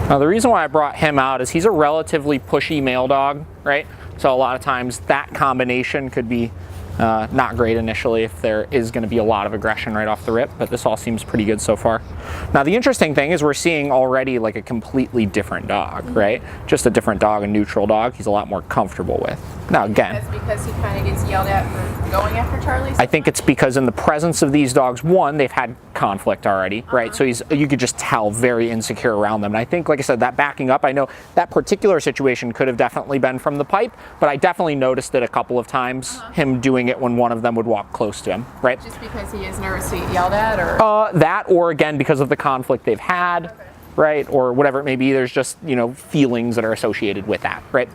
Now the reason why I brought him out is he's a relatively pushy male dog, right? So a lot of times that combination could be not great initially if there is going to be a lot of aggression right off the rip, but this all seems pretty good so far. Now the interesting thing is we're seeing already like a completely different dog, right? Just a different dog, a neutral dog he's a lot more comfortable with. Now again, that's because he kind of gets yelled at for going after Charlie. I think it's because in the presence of these dogs, one, they've had conflict already, right? So you could just tell very insecure around them. And I think, like I said, that backing up, I know that particular situation could have definitely been from the pipe, but I definitely noticed it a couple of times, him doing it when one of them would walk close to him, right? Just because he is nervous to get yelled at, or? That, or again, because of the conflict they've had, Okay. right? Or whatever it may be, there's just, you know, feelings that are associated with that, right?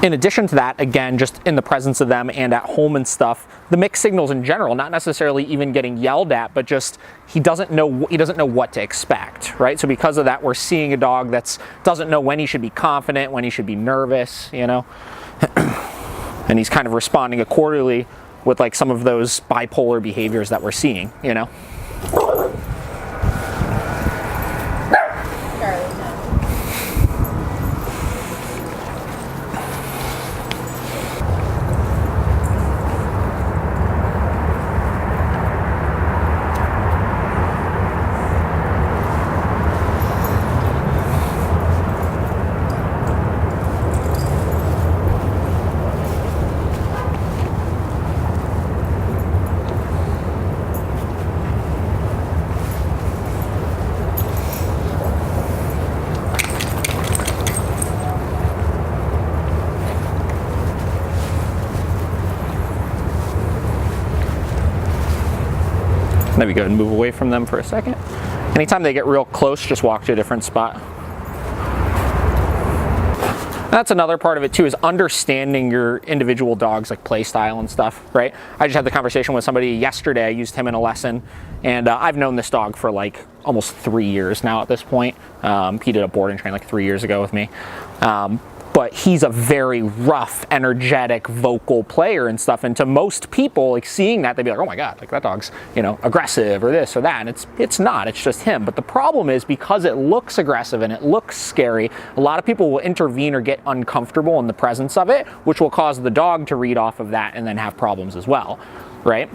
In addition to that, again, just in the presence of them and at home and stuff, the mixed signals in general, not necessarily even getting yelled at, but just he doesn't know what to expect, right? So because of that, we're seeing a dog that's doesn't know when he should be confident, when he should be nervous, you know, and he's kind of responding accordingly with like some of those bipolar behaviors that we're seeing, you know. Maybe go ahead and move away from them for a second. Anytime they get real close, just walk to a different spot. That's another part of it too, is understanding your individual dog's like play style and stuff, right? I just had the conversation with somebody yesterday. I used him in a lesson, and I've known this dog for like almost 3 years now at this point. He did a board and train like 3 years ago with me. But he's a very rough, energetic, vocal player and stuff. And to most people, like seeing that, they'd be like, "Oh my God, like that dog's, you know, aggressive or this or that." And it's not. It's just him. But the problem is because it looks aggressive and it looks scary, a lot of people will intervene or get uncomfortable in the presence of it, which will cause the dog to read off of that and then have problems as well, right?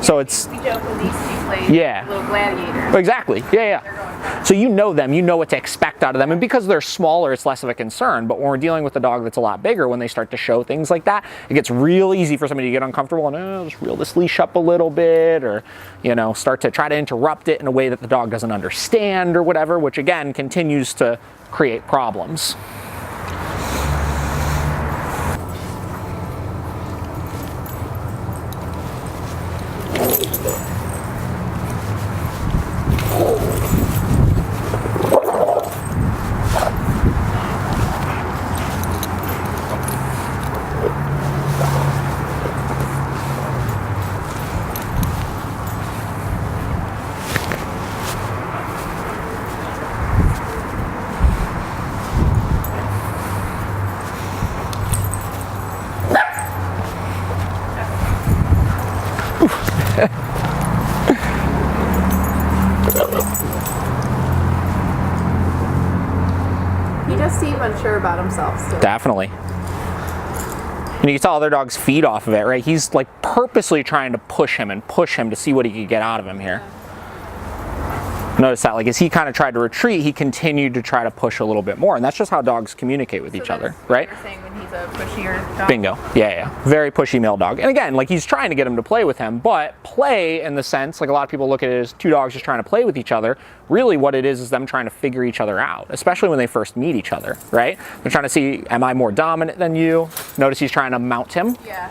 So it's We joke when these two play little gladiators. Exactly. Yeah. So you know them, you know what to expect out of them, and because they're smaller, it's less of a concern. But when we're dealing with a dog that's a lot bigger, when they start to show things like that, it gets real easy for somebody to get uncomfortable and just reel this leash up a little bit, or you know, start to try to interrupt it in a way that the dog doesn't understand or whatever, which again continues to create problems. He does seem unsure about himself still. Definitely. And you can tell other dogs feed off of it, right? He's like purposely trying to push him to see what he could get out of him here. Notice that, like, as he kind of tried to retreat, he continued to try to push a little bit more, and that's just how dogs communicate with each other, right? You're saying when he's a pushier dog? Bingo. Yeah. Very pushy male dog. And again, like, he's trying to get him to play with him, but play in the sense, like a lot of people look at it as two dogs just trying to play with each other. Really what it is them trying to figure each other out, especially when they first meet each other, right? They're trying to see, am I more dominant than you? Notice he's trying to mount him. Yeah.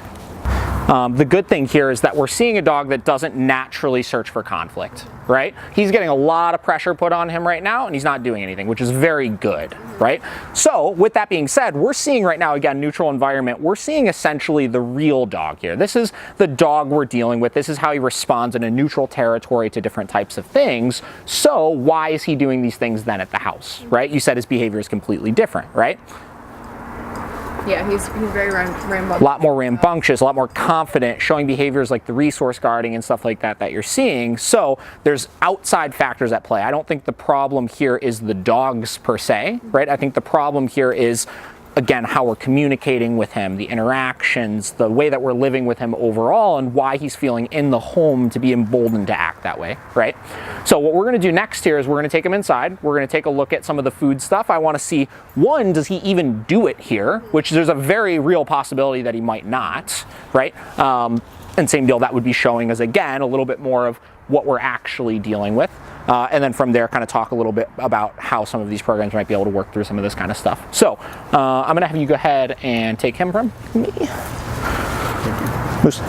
The good thing here is that we're seeing a dog that doesn't naturally search for conflict, right? He's getting a lot of pressure put on him right now, and he's not doing anything, which is very good, right? So with that being said, we're seeing right now, again, neutral environment, we're seeing essentially the real dog here. This is the dog we're dealing with. This is how he responds in a neutral territory to different types of things. So why is he doing these things then at the house, right? You said his behavior is completely different, right? Yeah, he's very rambunctious. A lot more rambunctious, a lot more confident, showing behaviors like the resource guarding and stuff like that that you're seeing. So there's outside factors at play. I don't think the problem here is the dogs per se, right? I think the problem here is, again, how we're communicating with him, the interactions, the way that we're living with him overall, and why he's feeling in the home to be emboldened to act that way, right? So what we're gonna do next here is we're gonna take him inside. We're gonna take a look at some of the food stuff. I wanna see, one, does he even do it here? Which there's a very real possibility that he might not, right? And same deal, that would be showing us, again, a little bit more of what we're actually dealing with. And then from there, kind of talk a little bit about how some of these programs might be able to work through some of this kind of stuff. So I'm gonna have you go ahead and take him from me. Moose.